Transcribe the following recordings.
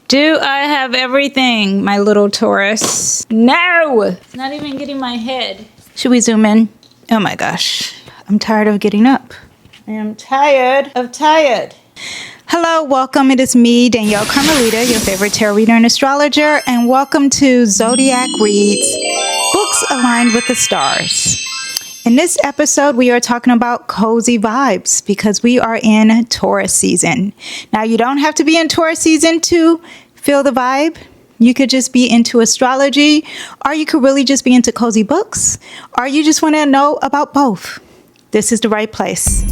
Do I have everything, my little Taurus? No! It's not even getting my head. Should we zoom in? Oh my gosh. I'm tired of getting up. I am tired. Hello, welcome. It is me, Danyell Carmelita, your favorite tarot reader and astrologer, and welcome to Zodiac Reads, Books Aligned with the Stars. In this episode, we are talking about cozy vibes because we are in Taurus season. Now, you don't have to be in Taurus season to feel the vibe. You could just be into astrology, or you could really just be into cozy books, or you just want to know about both. This is the right place.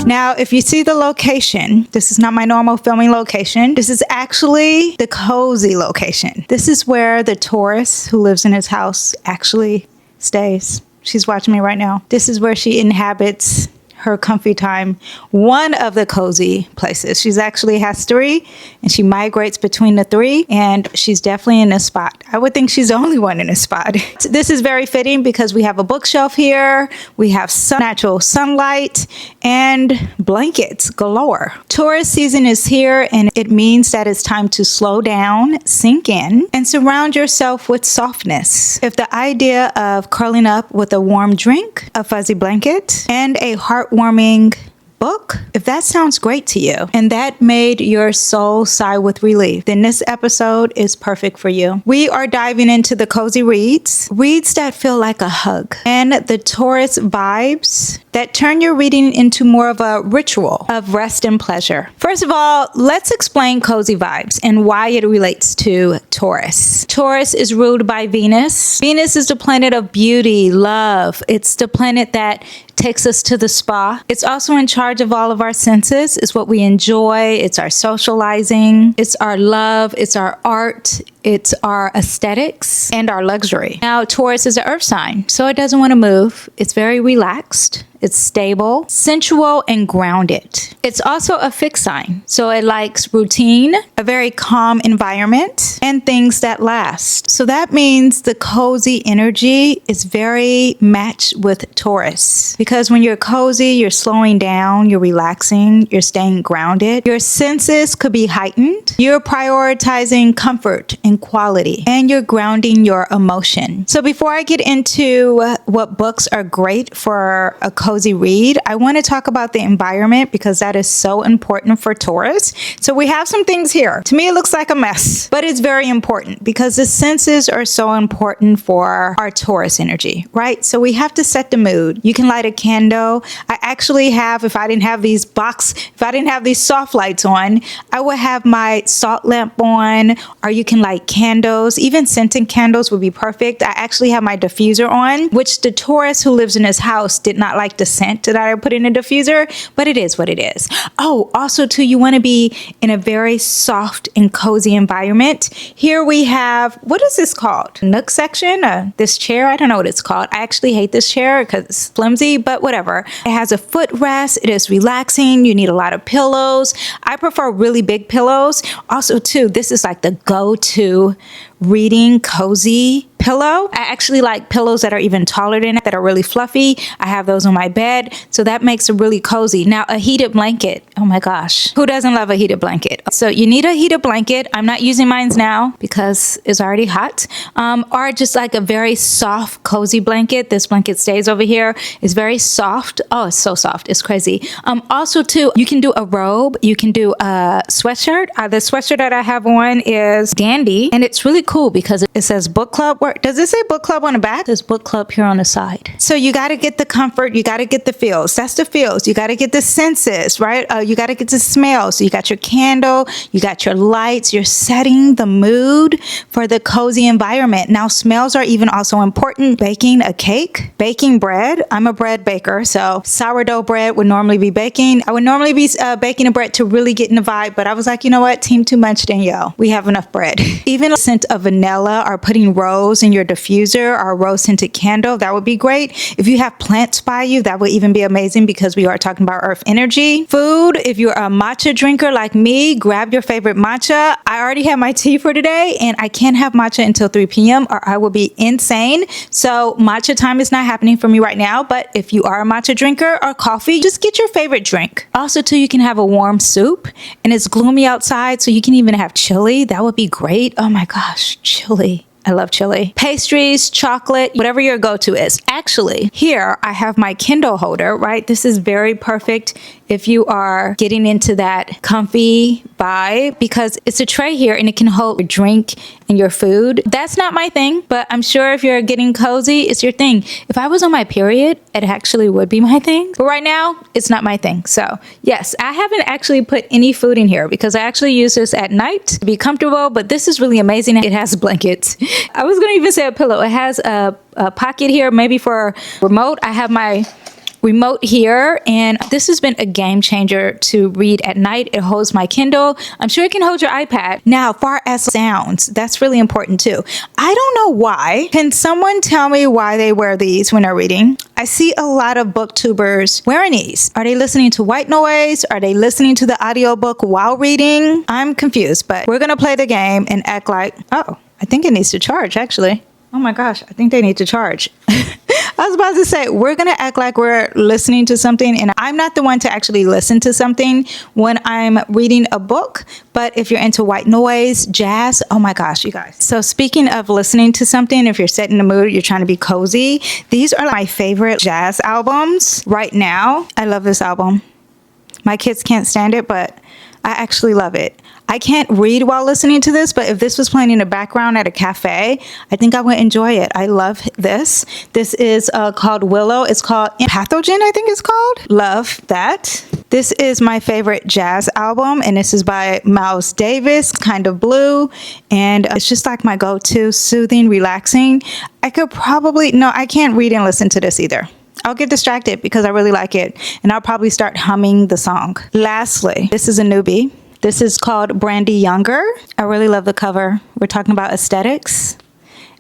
Now, if you see the location, this is not my normal filming location. This is actually the cozy location. This is where the Taurus who lives in his house actually stays. She's watching me right now. This is where she inhabits her comfy time. One of the cozy places. She's actually has 3 and she migrates between the 3 and she's definitely in this spot. I would think she's the only one in this spot. This is very fitting because we have a bookshelf here. We have natural sunlight and blankets galore. Taurus season is here and it means that it's time to slow down, sink in, and surround yourself with softness. If the idea of curling up with a warm drink, a fuzzy blanket, and a heartwarming book, if that sounds great to you and that made your soul sigh with relief, then this episode is perfect for you. We are diving into the cozy reads that feel like a hug, and the Taurus vibes that turn your reading into more of a ritual of rest and pleasure. First of all, let's explain cozy vibes and why it relates to Taurus. Taurus is ruled by Venus. Venus is the planet of beauty, love. It's the planet that takes us to the spa. It's also in charge of all of our senses. It's what we enjoy. It's our socializing. It's our love. It's our art. It's our aesthetics and our luxury. Now, Taurus is an earth sign, so it doesn't want to move. It's very relaxed. It's stable, sensual, and grounded. It's also a fixed sign, so it likes routine, a very calm environment, and things that last. So that means the cozy energy is very matched with Taurus. Because when you're cozy, you're slowing down, you're relaxing, you're staying grounded. Your senses could be heightened. You're prioritizing comfort and quality, and you're grounding your emotion. So before I get into what books are great for a cozy read, I want to talk about the environment because that is so important for Taurus. So we have some things here. To me, it looks like a mess, but it's very important because the senses are so important for our Taurus energy, right? So we have to set the mood. You can light a candle. I actually have, if I didn't have these soft lights on, I would have my salt lamp on, or you can light candles. Even scented candles would be perfect. I actually have my diffuser on, which the Taurus who lives in his house did not like the scent that I put in a diffuser, but it is what it is. Oh, also too, you want to be in a very soft and cozy environment. Here we have, what is this called? Nook section? This chair? I don't know what it's called. I actually hate this chair because it's flimsy, but whatever. It has a footrest. It is relaxing. You need a lot of pillows. I prefer really big pillows. Also too, this is like the go-to reading cozy pillow. I actually like pillows that are even taller than it, that are really fluffy. I have those on my bed, so that makes it really cozy. Now, a heated blanket. Oh my gosh. Who doesn't love a heated blanket? So you need a heated blanket. I'm not using mine now because it's already hot. Or just like a very soft, cozy blanket. This blanket stays over here. It's very soft. Oh, it's so soft. It's crazy. Also too, you can do a robe. You can do a sweatshirt. The sweatshirt that I have on is dandy, and it's really cool because it says book club. Does it say book club on the back? There's book club here on the side. So you got to get the comfort. You got to get the feels. That's the feels. You got to get the senses, right? You got to get the smells. So you got your candle, you got your lights. You're setting the mood for the cozy environment. Now, smells are even also important. Baking a cake, baking bread. I'm a bread baker, so sourdough bread would normally be baking. I would normally be baking a bread to really get in the vibe, but I was like, you know what? Team too much, Danyell. We have enough bread. Even a scent of vanilla or putting rose candles in your diffuser or a rose scented candle, that would be great. If you have plants by you, that would even be amazing because we are talking about earth energy. Food, if you're a matcha drinker like me, grab your favorite matcha. I already had my tea for today and I can't have matcha until 3 p.m. or I will be insane. So matcha time is not happening for me right now, but if you are a matcha drinker or coffee, just get your favorite drink. Also too, you can have a warm soup, and it's gloomy outside, so you can even have chili. That would be great. Oh my gosh, chili. I love chili. Pastries, chocolate, whatever your go-to is. Actually, here I have my Kindle holder, right? This is very perfect if you are getting into that comfy vibe because it's a tray here and it can hold your drink and your food. That's not my thing, but I'm sure if you're getting cozy, it's your thing. If I was on my period, it actually would be my thing. But right now, it's not my thing. So yes, I haven't actually put any food in here because I actually use this at night to be comfortable, but this is really amazing. It has blankets. I was gonna even say a pillow. It has a pocket here, maybe for remote. I have my remote here, and this has been a game changer to read at night. It holds my Kindle. I'm sure it can hold your iPad. Now, far as sounds, that's really important too. I don't know why. Can someone tell me why they wear these when they're reading? I see a lot of booktubers wearing these. Are they listening to white noise? Are they listening to the audiobook while reading? I'm confused, but we're gonna play the game and act like, oh, I think it needs to charge actually. Oh my gosh, I think they need to charge. I was about to say, we're going to act like we're listening to something, and I'm not the one to actually listen to something when I'm reading a book. But if you're into white noise, jazz, oh my gosh, you guys. So speaking of listening to something, if you're setting the mood, you're trying to be cozy, these are my favorite jazz albums right now. I love this album. My kids can't stand it, but I actually love it. I can't read while listening to this, but if this was playing in the background at a cafe, I think I would enjoy it. I love this. This is called Willow. It's called Pathogen, I think it's called. Love that. This is my favorite jazz album, and this is by Miles Davis, Kind of Blue, and it's just like my go-to, soothing, relaxing. I can't read and listen to this either. I'll get distracted because I really like it, and I'll probably start humming the song. Lastly, this is a newbie. This is called Brandy Younger. I really love the cover. We're talking about aesthetics.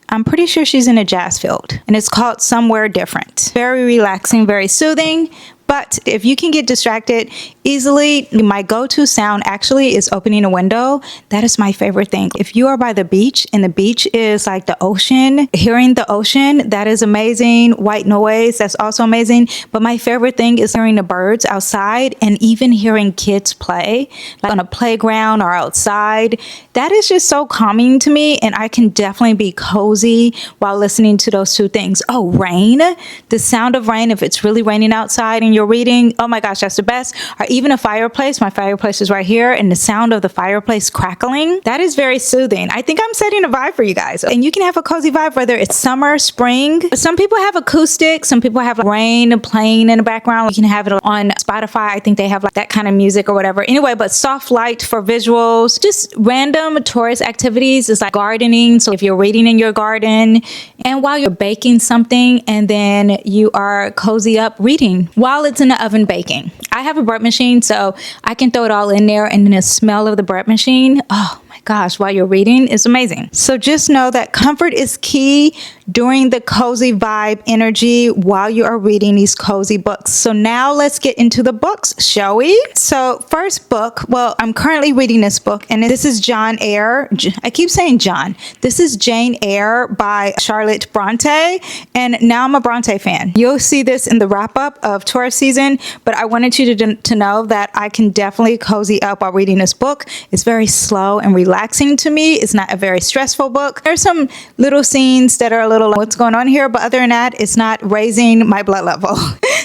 I'm pretty sure she's in a jazz field, and it's called Somewhere Different. Very relaxing, very soothing. But if you can get distracted easily, my go-to sound actually is opening a window. That is my favorite thing. If you are by the beach and the beach is like the ocean, hearing the ocean, that is amazing. White noise, that's also amazing. But my favorite thing is hearing the birds outside and even hearing kids play, like on a playground or outside. That is just so calming to me, and I can definitely be cozy while listening to those two things. Oh, rain, the sound of rain, if it's really raining outside and you're reading, oh my gosh, that's the best. Or even a fireplace. My fireplace is right here, and the sound of the fireplace crackling, that is very soothing. I think I'm setting a vibe for you guys, and you can have a cozy vibe whether it's summer, spring. Some people have acoustic, some people have like rain playing in the background. You can have it on Spotify. I think they have like that kind of music or whatever. Anyway, but soft light for visuals, just random tourist activities is like gardening. So if you're reading in your garden and while you're baking something, and then you are cozy up reading while it's in the oven baking. I have a bread machine, so I can throw it all in there, and then the smell of the bread machine, oh my gosh, while you're reading is amazing. So just know that comfort is key during the cozy vibe energy while you are reading these cozy books. So now let's get into the books, shall we? So first book, well, I'm currently reading this book, and this is John Eyre. I keep saying John. This is Jane Eyre by Charlotte Bronte, and now I'm a Bronte fan. You'll see this in the wrap up of Taurus season, but I wanted you to know that I can definitely cozy up while reading this book. It's very slow and relaxing to me. It's not a very stressful book. There's some little scenes that are a little what's going on here, but other than that, it's not raising my blood level.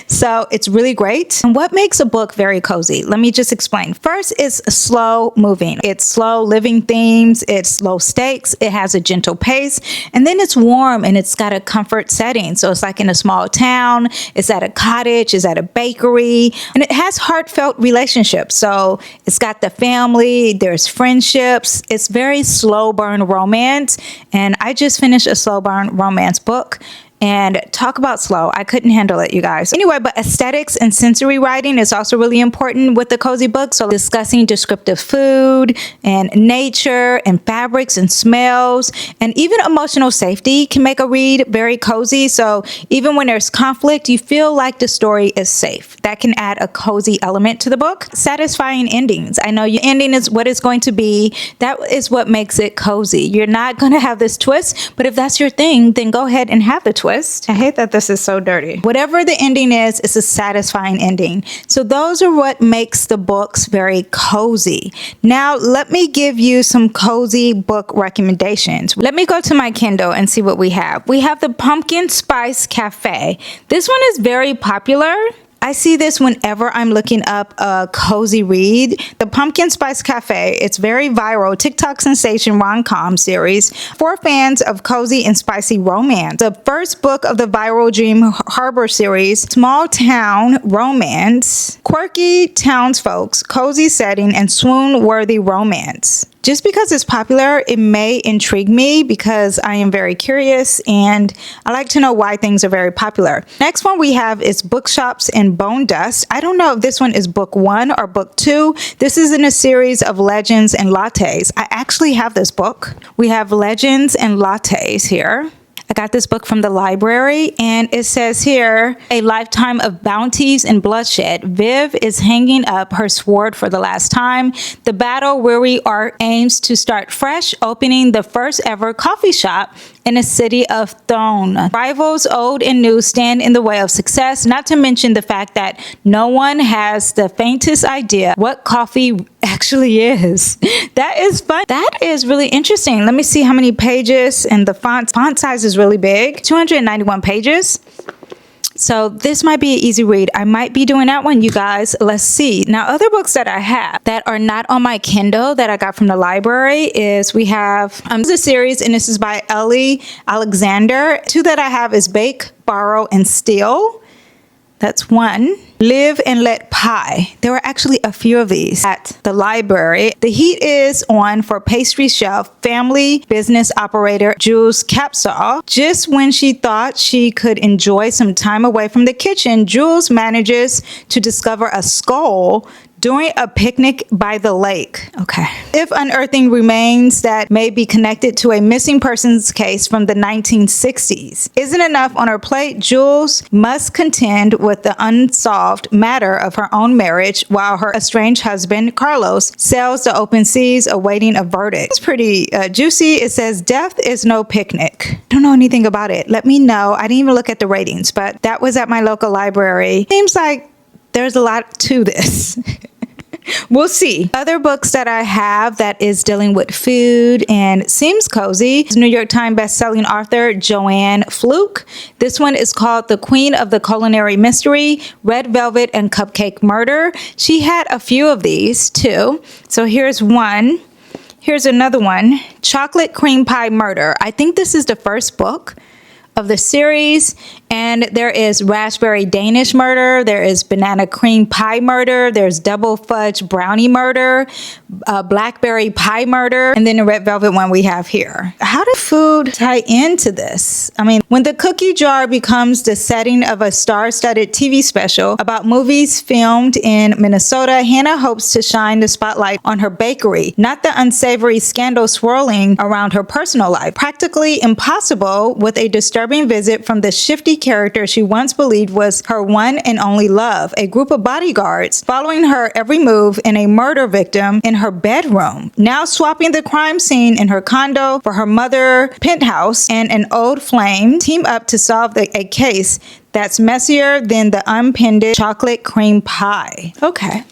So it's really great. And what makes a book very cozy? Let me just explain. First, it's slow moving. It's slow living themes. It's low stakes. It has a gentle pace. And then it's warm, and it's got a comfort setting. So it's like in a small town. It's at a cottage. It's at a bakery. And it has heartfelt relationships. So it's got the family. There's friendships. It's very slow burn romance. And I just finished a slow burn romance book. And talk about slow. I couldn't handle it, you guys. Anyway, but aesthetics and sensory writing is also really important with the cozy book. So discussing descriptive food and nature and fabrics and smells and even emotional safety can make a read very cozy. So even when there's conflict, you feel like the story is safe. That can add a cozy element to the book. Satisfying endings. I know your ending is what it's going to be. That is what makes it cozy. You're not going to have this twist, but if that's your thing, then go ahead and have the twist. I hate that this is so dirty. Whatever the ending is, it's a satisfying ending. So those are what makes the books very cozy. Now, let me give you some cozy book recommendations. Let me go to my Kindle and see what we have. We have the Pumpkin Spice Cafe. This one is very popular. I see this whenever I'm looking up a cozy read. The Pumpkin Spice Cafe, it's very viral TikTok sensation rom-com series for fans of cozy and spicy romance. The first book of the viral Dream Harbor series, small town romance, quirky townsfolk, cozy setting, and swoon-worthy romance. Just because it's popular, it may intrigue me because I am very curious and I like to know why things are very popular. Next one we have is Bookshops and Bone Dust. I don't know if this one is book 1 or book 2. This is in a series of legends and lattes. I actually have this book. We have legends and lattes here. I got this book from the library and it says here, a lifetime of bounties and bloodshed. Viv is hanging up her sword for the last time. The battle-weary art aims to start fresh, opening the first ever coffee shop in a city of Thone. Rivals old and new stand in the way of success, not to mention the fact that no one has the faintest idea what coffee actually is. That is fun. That is really interesting. Let me see how many pages, and the font size is really big. 291 pages. So this might be an easy read. I might be doing that one, you guys. Let's see. Now, other books that I have that are not on my Kindle that I got from the library is we have this is a series, and this is by Ellie Alexander. 2 that I have is Bake, Borrow, and Steal. That's 1. Live and Let Pie. There were actually a few of these at the library. The heat is on for pastry chef, family business operator Jules Capsaw. Just when she thought she could enjoy some time away from the kitchen, Jules manages to discover a skull during a picnic by the lake. Okay. If unearthing remains that may be connected to a missing persons case from the 1960s isn't enough on her plate, Jules must contend with the unsolved matter of her own marriage while her estranged husband, Carlos, sails the open seas awaiting a verdict. It's pretty juicy. It says, death is no picnic. I don't know anything about it. Let me know. I didn't even look at the ratings, but that was at my local library. Seems like there's a lot to this. We'll see. Other books that I have that is dealing with food and seems cozy is New York Times bestselling author Joanne Fluke. This one is called The Queen of the Culinary Mystery, Red Velvet and Cupcake Murder. She had a few of these too. So here's one. Here's another one, Chocolate Cream Pie Murder. I think this is the first book of the series, and there is Raspberry Danish Murder, there is Banana Cream Pie Murder, there's Double Fudge Brownie Murder, Blackberry Pie Murder, and then the Red Velvet one we have here. How does food tie into this? I mean, when the cookie jar becomes the setting of a star-studded TV special about movies filmed in Minnesota, Hannah hopes to shine the spotlight on her bakery, not the unsavory scandal swirling around her personal life. Practically impossible with a disturbing visit from the shifty character she once believed was her one and only love, a group of bodyguards following her every move, and a murder victim in her bedroom, now swapping the crime scene in her condo for her mother penthouse and an old flame, team up to solve a case that's messier than the unpinned chocolate cream pie. Okay.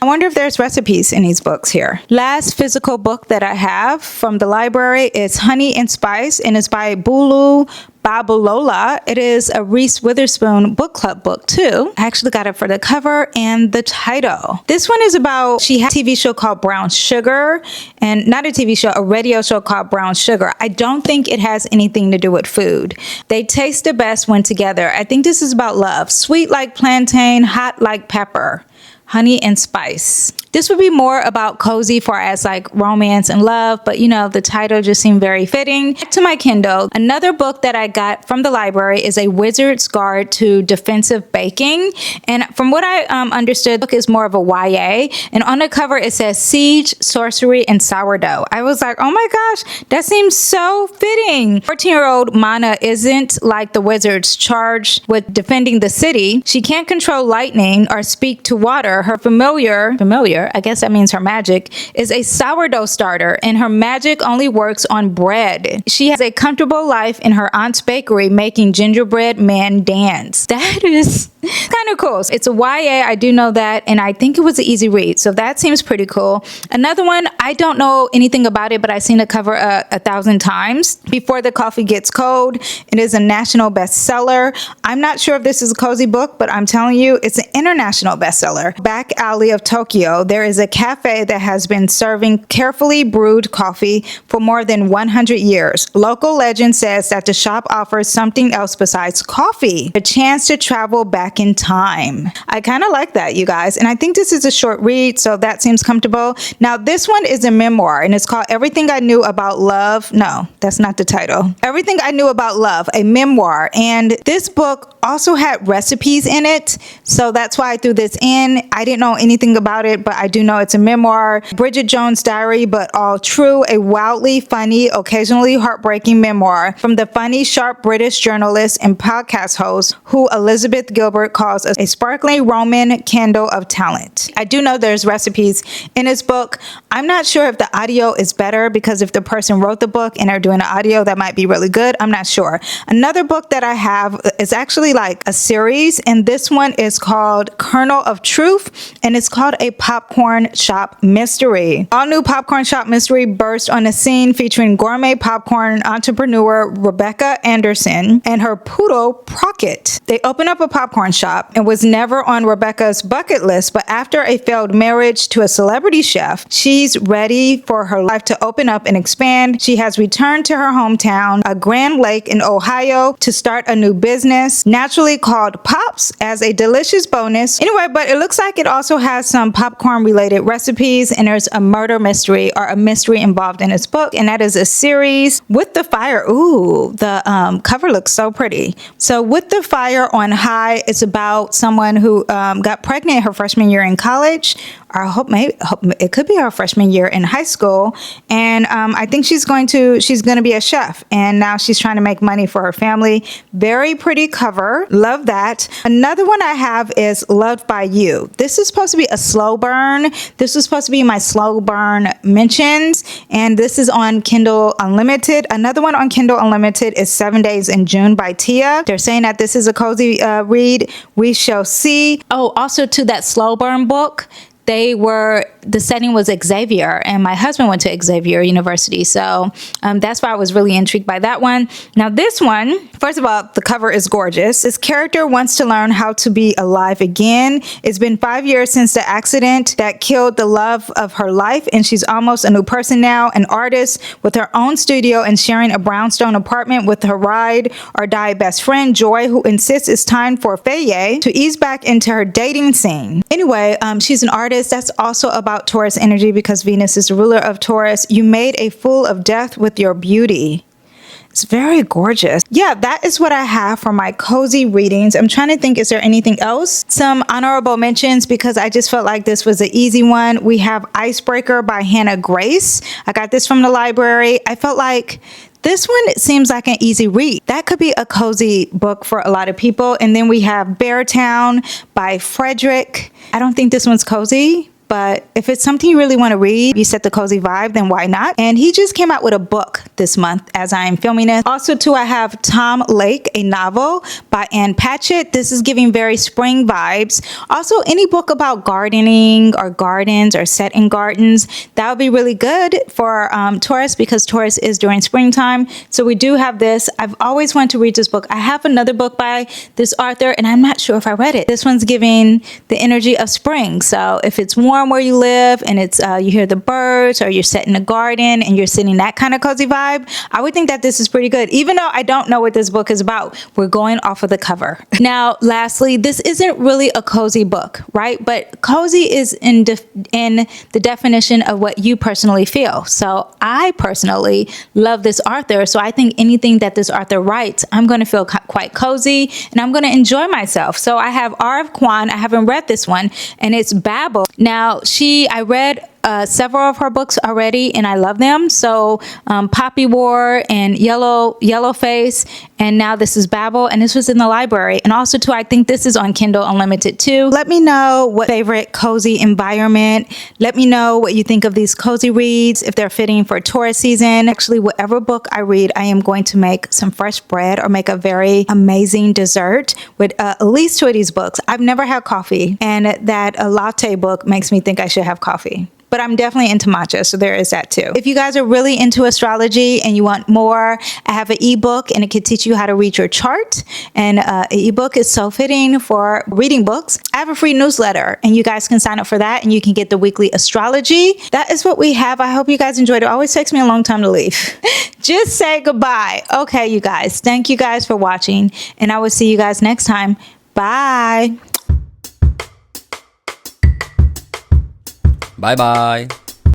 I wonder if there's recipes in these books here. Last physical book that I have from the library is Honey and Spice, and it's by Bulu Babalola. It is a Reese Witherspoon book club book too. I actually got it for the cover and the title. This one is about, she had a TV show called Brown Sugar, and not a TV show, a radio show called Brown Sugar. I don't think it has anything to do with food. They taste the best when together. I think this is about love. Sweet like plantain, hot like pepper. Honey and Spice. This would be more about cozy for as like romance and love, but you know, the title just seemed very fitting. Back to my Kindle. Another book that I got from the library is A Wizard's Guide to Defensive Baking. And from what I understood, the book is more of a YA. And on the cover, it says Siege, Sorcery, and Sourdough. I was like, oh my gosh, that seems so fitting. 14-year-old Mana isn't like the wizards charged with defending the city. She can't control lightning or speak to water. Her familiar, I guess that means her magic, is a sourdough starter, and her magic only works on bread. She has a comfortable life in her aunt's bakery making gingerbread men dance. That is kind of cool. It's a YA, I do know that, and I think it was an easy read, so that seems pretty cool. Another one, I don't know anything about it, but I've seen the cover 1,000 times. Before the Coffee Gets Cold. It is a national bestseller. I'm not sure if this is a cozy book, but I'm telling you, it's an international bestseller. Back alley of Tokyo, there is a cafe that has been serving carefully brewed coffee for more than 100 years. Local legend says that the shop offers something else besides coffee, a chance to travel back in time. I kind of like that, you guys, and I think this is a short read, so that seems comfortable. Now, this one is a memoir, and it's called Everything I Knew About Love. No, that's not the title. Everything I Knew About Love, a memoir, and this book also had recipes in it, so that's why I threw this in. I didn't know anything about it, but I do know it's a memoir. Bridget Jones' diary, but all true. A wildly funny, occasionally heartbreaking memoir from the funny, sharp British journalist and podcast host who Elizabeth Gilbert calls a sparkling Roman candle of talent. I do know there's recipes in this book. I'm not sure if the audio is better, because if the person wrote the book and are doing the audio, that might be really good. I'm not sure. Another book that I have is actually like a series, and this one is called Kernel of Truth, and it's called A Popcorn Shop Mystery. All new popcorn shop mystery burst on the scene, featuring gourmet popcorn entrepreneur Rebecca Anderson and her poodle Procket. They open up a popcorn shop and was never on Rebecca's bucket list, but after a failed marriage to a celebrity chef, she's ready for her life to open up and expand. She has returned to her hometown, a Grand Lake in Ohio, to start a new business, naturally called Pops, as a delicious bonus. Anyway, but it looks like it also has some popcorn related recipes, and there's a murder mystery or a mystery involved in this book, and that is a series. With the Fire. Ooh, the cover looks so pretty. So With the Fire on High, it's about someone who got pregnant her freshman year in college, or I hope it could be her freshman year in high school, and I think she's going to be a chef, and now she's trying to make money for her family. Very pretty cover. Love that. Another one I have is Loved by You. This is supposed to be a slow burn. This is supposed to be my slow burn mentions, and this is on Kindle Unlimited. Another one on Kindle Unlimited is 7 Days in June by Tia. They're saying that this is a cozy read. We shall see. Oh, also to that slow burn book, the setting was Xavier, and my husband went to Xavier University, so that's why I was really intrigued by that one. Now this one, first of all, the cover is gorgeous. This character wants to learn how to be alive again. It's been 5 years since the accident that killed the love of her life, and she's almost a new person now, an artist with her own studio and sharing a brownstone apartment with her ride or die best friend Joy, who insists it's time for Faye to ease back into her dating scene. Anyway, she's an artist. That's also about Taurus energy, because Venus is the ruler of Taurus. You made a fool of death with your beauty. It's very gorgeous. Yeah, that is what I have for my cozy readings. I'm trying to think, is there anything else? Some honorable mentions, because I just felt like this was an easy one. We have Icebreaker by Hannah Grace. I got this from the library. I felt like this one seems like an easy read. That could be a cozy book for a lot of people. And then we have Beartown by Frederick. I don't think this one's cozy, but if it's something you really want to read, you set the cozy vibe, then why not? And he just came out with a book this month as I am filming this. Also too, I have Tom Lake, a novel by Ann Patchett. This is giving very spring vibes. Also, any book about gardening or gardens or set in gardens, that would be really good for Taurus, because Taurus is during springtime. So we do have this. I've always wanted to read this book. I have another book by this author, and I'm not sure if I read it. This one's giving the energy of spring. So if it's warm, warm where you live and it's you hear the birds, or you're set in a garden and you're sitting that kind of cozy vibe, I would think that this is pretty good. Even though I don't know what this book is about, we're going off of the cover. Now, lastly, this isn't really a cozy book, right? But cozy is in the definition of what you personally feel. So I personally love this author. So I think anything that this author writes, I'm going to feel quite cozy and I'm going to enjoy myself. So I have R of Quan. I haven't read this one, and it's Babel. Now, I read several of her books already, and I love them. So Poppy War and Yellow Face, and now this is Babel, and this was in the library. And also too, I think this is on Kindle Unlimited too. Let me know what favorite cozy environment. Let me know what you think of these cozy reads, if they're fitting for Taurus season. Actually, whatever book I read, I am going to make some fresh bread or make a very amazing dessert with at least two of these books. I've never had coffee, and that latte book makes me think I should have coffee. But I'm definitely into matcha, so there is that too. If you guys are really into astrology and you want more, I have an ebook, and it can teach you how to read your chart. And an ebook is so fitting for reading books. I have a free newsletter, and you guys can sign up for that, and you can get the weekly astrology. That is what we have. I hope you guys enjoyed it. It always takes me a long time to leave. Just say goodbye. Okay, you guys. Thank you guys for watching, and I will see you guys next time. Bye. Bye bye.